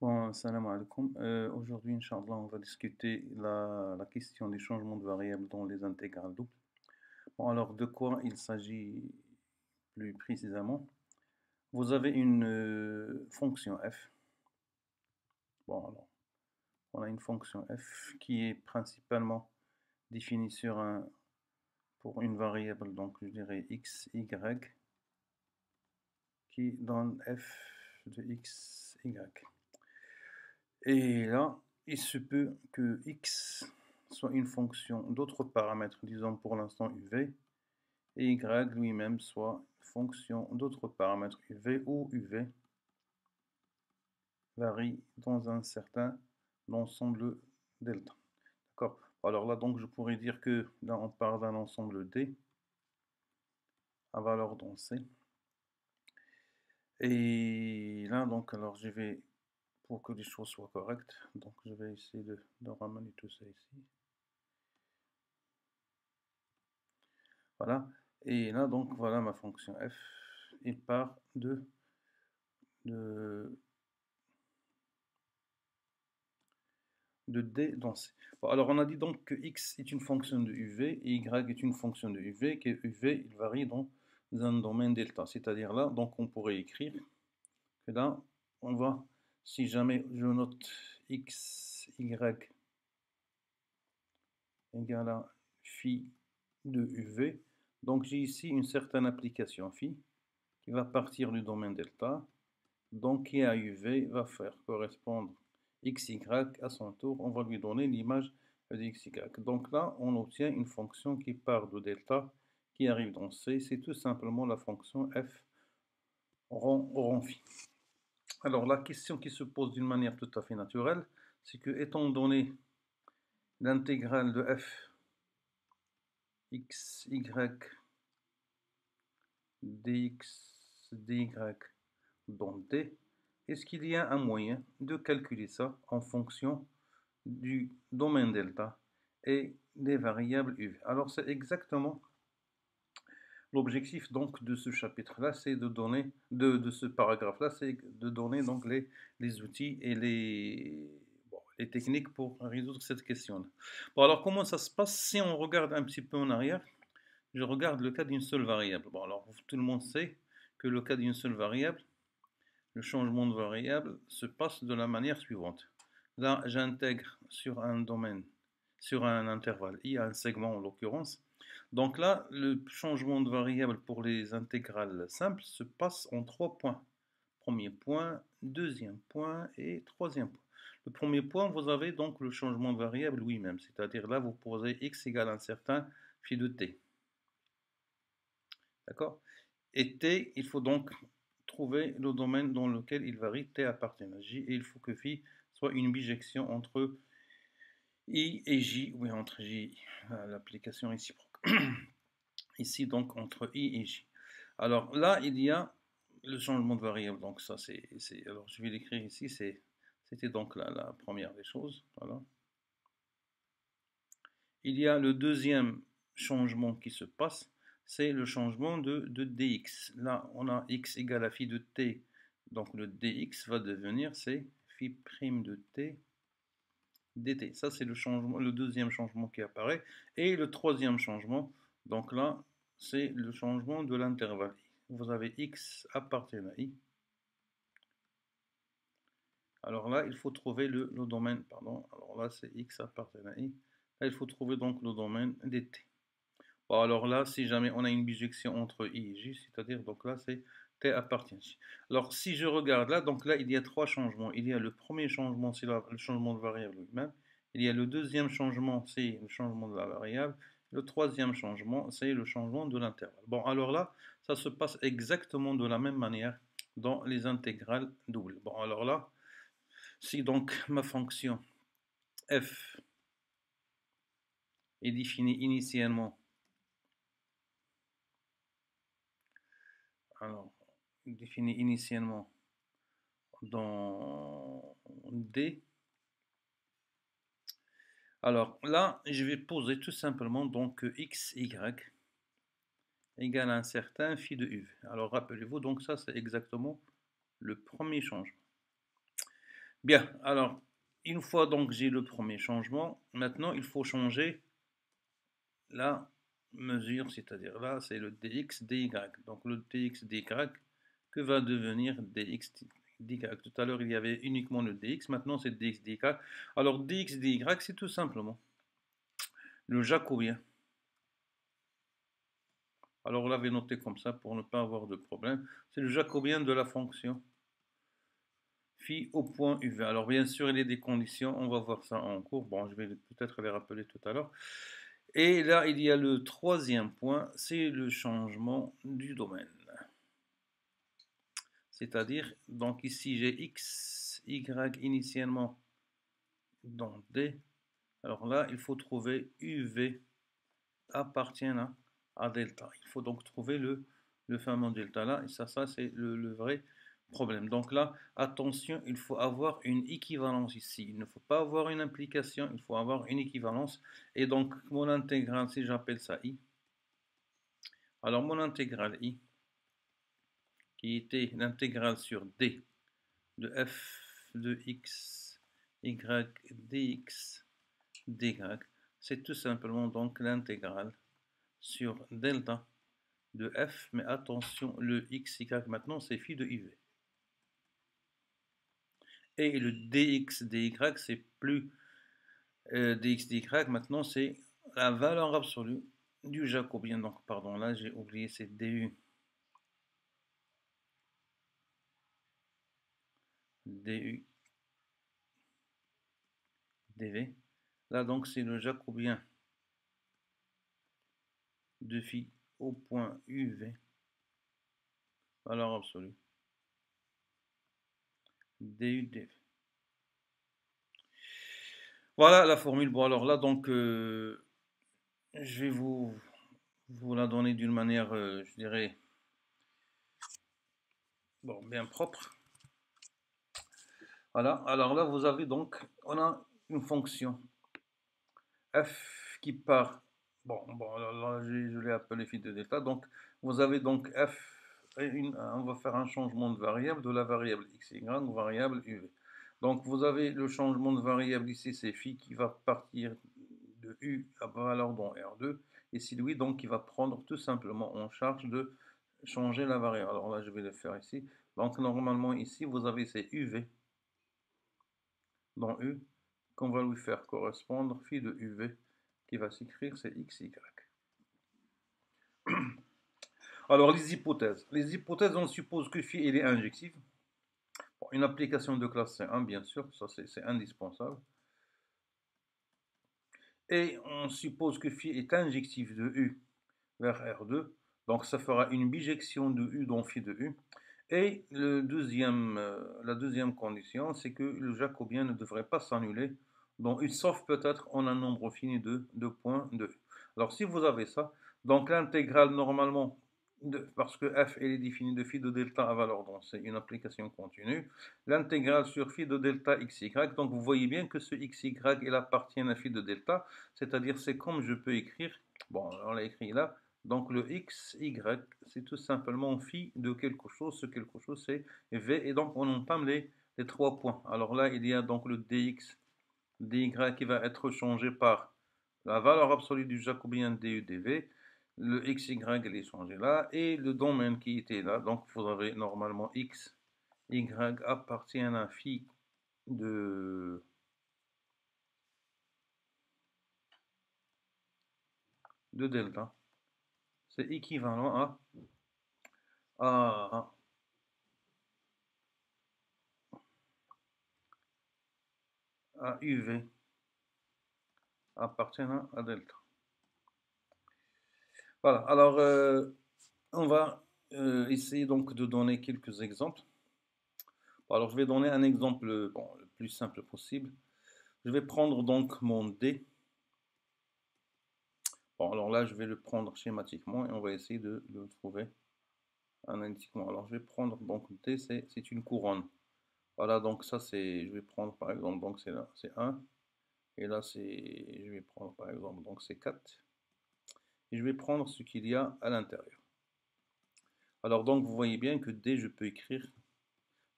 Bon, salam alaikum. Aujourd'hui, Inch'Allah, on va discuter la question des changements de variables dans les intégrales doubles. Bon, alors, de quoi il s'agit plus précisément? Vous avez une fonction f. Bon, alors, on a une fonction f qui est principalement définie pour une variable, donc je dirais x, y, qui donne f de x, y. Et là, il se peut que x soit une fonction d'autres paramètres, disons pour l'instant uv, et y lui-même soit fonction d'autres paramètres uv ou uv varie dans un certain ensemble delta. D'accord. Alors là, donc, je pourrais dire que là, on parle d'un ensemble D à valeur dans C. Et là, donc, alors, je vais, pour que les choses soient correctes, donc, je vais essayer de ramener tout ça ici. Voilà. Et là, donc, voilà ma fonction f. Il part de D dans C. Bon, alors, on a dit donc que x est une fonction de UV et y est une fonction de UV, que UV, il varie dans un domaine delta. C'est-à-dire là, donc, on pourrait écrire que là, on va, si jamais je note x, y égale à phi de UV, donc j'ai ici une certaine application phi qui va partir du domaine delta, donc qui à UV va faire correspondre xy à son tour, on va lui donner l'image de xy. Donc là, on obtient une fonction qui part de delta, qui arrive dans C, c'est tout simplement la fonction f rond phi. Alors la question qui se pose d'une manière tout à fait naturelle, c'est que étant donné l'intégrale de f x, y, dx, dy dans D, est-ce qu'il y a un moyen de calculer ça en fonction du domaine delta et des variables UV? Alors c'est exactement l'objectif donc de ce chapitre-là, c'est de donner, de ce paragraphe-là, c'est de donner donc les outils et les techniques pour résoudre cette question-là. Bon, alors comment ça se passe si on regarde un petit peu en arrière? Je regarde le cas d'une seule variable. Bon, alors tout le monde sait que le cas d'une seule variable, le changement de variable se passe de la manière suivante. Là, j'intègre sur un domaine, sur un intervalle i, un segment en l'occurrence. Donc là, le changement de variable pour les intégrales simples se passe en 3 points. Premier point, deuxième point et troisième point. Le premier point, vous avez donc le changement de variable lui-même, c'est-à-dire là, vous posez x égale un certain phi de t. D'accord? Et t, il faut donc trouver le domaine dans lequel il varie, t appartient à j, et il faut que phi soit une bijection entre i et j, oui, entre j, l'application réciproque. Ici, donc, entre i et j. Alors là, il y a le changement de variable, donc ça, alors je vais l'écrire ici, c'était donc la première des choses, voilà. Il y a le deuxième changement qui se passe, c'est le changement de dx. Là, on a x égale à phi de t, donc le dx va devenir, c'est phi prime de t dt. Ça, c'est le deuxième changement qui apparaît. Et le troisième changement, donc là, c'est le changement de l'intervalle i. Vous avez x appartient à i. Alors là, il faut trouver le domaine, pardon. Alors là, c'est x appartient à i. Là, il faut trouver donc le domaine dt. Bon, alors là, si jamais on a une bijection entre i et j, c'est-à-dire, donc là, c'est t appartient à j. Alors, si je regarde là, donc là, il y a trois changements. Il y a le premier changement, c'est le changement de variable lui-même. Il y a le deuxième changement, c'est le changement de la variable. Le troisième changement, c'est le changement de l'intervalle. Bon, alors là, ça se passe exactement de la même manière dans les intégrales doubles. Bon, alors là, si donc ma fonction f est définie initialement, alors, définie initialement dans D. Alors là, je vais poser tout simplement donc x, y égale à un certain phi de u. Alors rappelez-vous, donc ça c'est exactement le premier changement. Bien, alors, une fois donc j'ai le premier changement, maintenant il faut changer la mesure, c'est-à-dire là c'est le dx dy. Donc le dx dy, que va devenir dx dy? Tout à l'heure il y avait uniquement le dx, maintenant c'est dx dy. Alors dx dy c'est tout simplement le jacobien. Alors on l'avait noté comme ça pour ne pas avoir de problème. C'est le jacobien de la fonction phi au point UV. Alors bien sûr, il y a des conditions, on va voir ça en cours. Bon, je vais peut-être les rappeler tout à l'heure. Et là, il y a le troisième point, c'est le changement du domaine. C'est-à-dire, donc ici j'ai x, y initialement dans D. Alors là, il faut trouver UV appartient à delta. Il faut donc trouver le fameux delta là, et ça c'est le vrai problème. Donc là, attention, il faut avoir une équivalence ici. Il ne faut pas avoir une implication, il faut avoir une équivalence. Et donc, mon intégrale, si j'appelle ça I, alors mon intégrale I, qui était l'intégrale sur D de f de x, y, dx, dy, c'est tout simplement donc l'intégrale sur delta de f, mais attention, le x, y maintenant c'est phi de uv. Et le dx, dy, c'est plus dx, dy, maintenant c'est la valeur absolue du jacobien. Donc, pardon, là j'ai oublié, c'est du, du, dv. Là donc c'est le jacobien de phi au point uv, valeur absolue, du, dv. Voilà la formule. Bon, alors là, donc, je vais vous la donner d'une manière, je dirais, bon, bien propre. Voilà, alors là, vous avez donc, on a une fonction f qui part, bon là, je l'ai appelé phi de delta, donc vous avez donc f, on va faire un changement de variable, de la variable xy aux variable uv. Donc vous avez le changement de variable ici, c'est phi qui va partir de u à valeur dans R2, et c'est lui donc qui va prendre tout simplement en charge de changer la variable. Alors là, je vais le faire ici. Donc normalement ici, vous avez ces uv dans U, qu'on va lui faire correspondre phi de UV, qui va s'écrire c'est XY. Alors les hypothèses. Les hypothèses, on suppose que phi est injective. Bon, une application de classe C1, bien sûr, ça c'est indispensable. Et on suppose que phi est injectif de U vers R2. Donc ça fera une bijection de U dans phi de U. Et la deuxième condition, c'est que le jacobien ne devrait pas s'annuler dans U, sauf peut-être en un nombre fini de points de U. Alors si vous avez ça, donc l'intégrale normalement, parce que f elle est définie de phi de delta à valeur, donc c'est une application continue, l'intégrale sur phi de delta xy, donc vous voyez bien que ce xy il appartient à phi de delta, c'est-à-dire c'est comme je peux écrire, bon on l'a écrit là, donc le x, y, c'est tout simplement phi de quelque chose, ce quelque chose c'est v, et donc on entame les 3 points. Alors là, il y a donc le dx, dy qui va être changé par la valeur absolue du jacobien du dv, le xy il est changé là, et le domaine qui était là, donc vous avez normalement x, y appartient à phi de delta, c'est équivalent à UV appartenant à delta. Voilà, alors on va essayer donc de donner quelques exemples. Bon, alors je vais donner un exemple bon, le plus simple possible. Je vais prendre donc mon D. Bon, alors là, je vais le prendre schématiquement et on va essayer de le trouver analytiquement. Alors je vais prendre donc D, c'est une couronne. Voilà, donc ça c'est, je vais prendre par exemple, donc c'est là, c'est 1. Et là, je vais prendre par exemple, donc c'est 4. Et je vais prendre ce qu'il y a à l'intérieur. Alors donc, vous voyez bien que D, je peux écrire,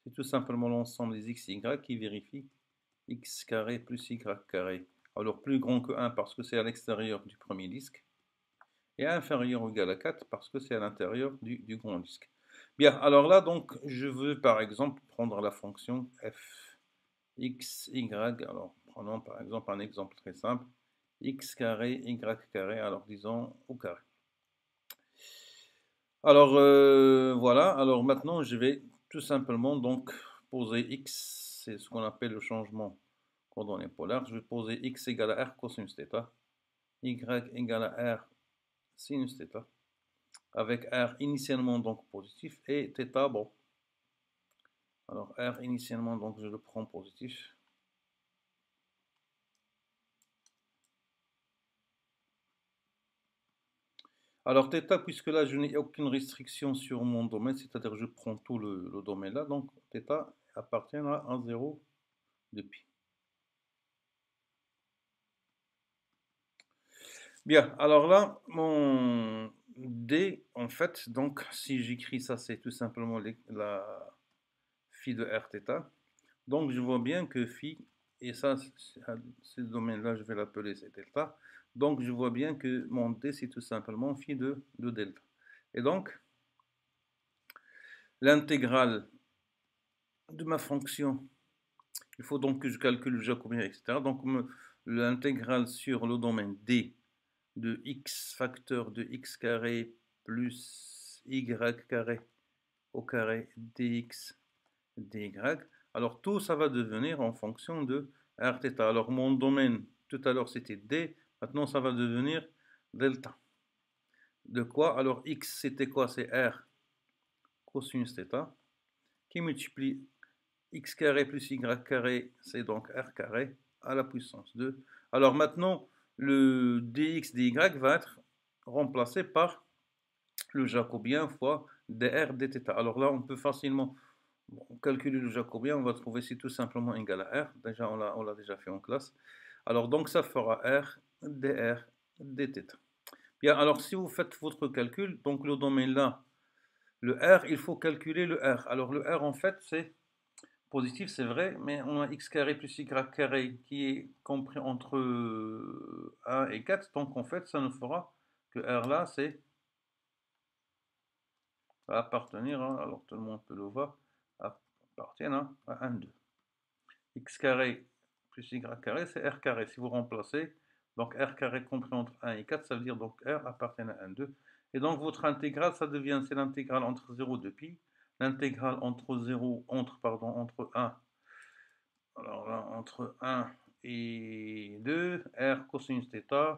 c'est tout simplement l'ensemble des x, y qui vérifie x carré plus y carré. Alors plus grand que 1 parce que c'est à l'extérieur du premier disque, et inférieur ou égal à 4 parce que c'est à l'intérieur du grand disque. Bien, alors là, donc, je veux par exemple prendre la fonction f x, y, alors prenons par exemple un exemple très simple, x carré, y carré, alors disons au carré. Alors voilà, alors maintenant je vais tout simplement donc poser x, c'est ce qu'on appelle le changement coordonnées polaires. Je vais poser x égale à r cosinus θ, y égale à r sinus θ, avec r initialement donc positif et θ bon. Alors r initialement donc je le prends positif. Alors θ, puisque là je n'ai aucune restriction sur mon domaine, c'est-à-dire que je prends tout le domaine là, donc θ appartient à 0 de pi. Bien, alors là, mon D, en fait, donc si j'écris ça, c'est tout simplement la phi de Rθ. Donc je vois bien que phi, et ça, ce domaine-là, je vais l'appeler c'est delta. Donc je vois bien que mon D, c'est tout simplement phi de delta. Et donc, l'intégrale de ma fonction, il faut donc que je calcule le jacobien, etc. Donc l'intégrale sur le domaine D de x facteur de x carré plus y carré au carré dx dy. Alors tout ça va devenir en fonction de Rθ. Alors mon domaine, tout à l'heure c'était D, maintenant ça va devenir delta. De quoi? Alors x c'était quoi? C'est R cosinus θ qui multiplie x carré plus y carré, c'est donc R carré à la puissance 2. Alors maintenant, le dx dy va être remplacé par le jacobien fois dr dθ. Alors là, on peut facilement calculer le jacobien. On va trouver c'est tout simplement égal à r. Déjà, on l'a déjà fait en classe. Alors donc, ça fera r dr dθ. Bien, alors si vous faites votre calcul, donc le domaine là, le r, il faut calculer le r. Alors le r, en fait, c'est positif, c'est vrai, mais on a x carré plus y carré qui est compris entre 1 et 4. Donc en fait, ça nous fera que r là, c'est va appartenir, alors tout le monde peut le voir, appartient à 1, 2. X carré plus y carré, c'est r carré. Si vous remplacez, donc r carré compris entre 1 et 4, ça veut dire donc r appartient à 1, 2. Et donc votre intégrale, ça devient, c'est l'intégrale entre 0 et pi, l'intégrale entre 1, alors là, entre 1 et 2, r cosinus θ.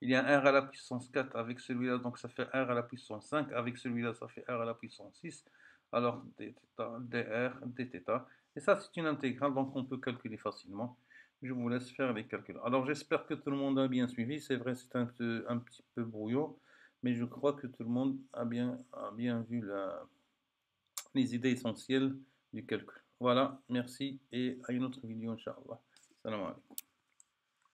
Il y a un r à la puissance 4 avec celui-là, donc ça fait r à la puissance 5. Avec celui-là, ça fait r à la puissance 6. Alors dr, dθ. Et ça, c'est une intégrale, donc on peut calculer facilement. Je vous laisse faire les calculs. Alors j'espère que tout le monde a bien suivi. C'est vrai, c'est un petit peu brouillon, mais je crois que tout le monde a bien vu les idées essentielles du calcul. Voilà, merci et à une autre vidéo, Inch'Allah. Salam alaikum.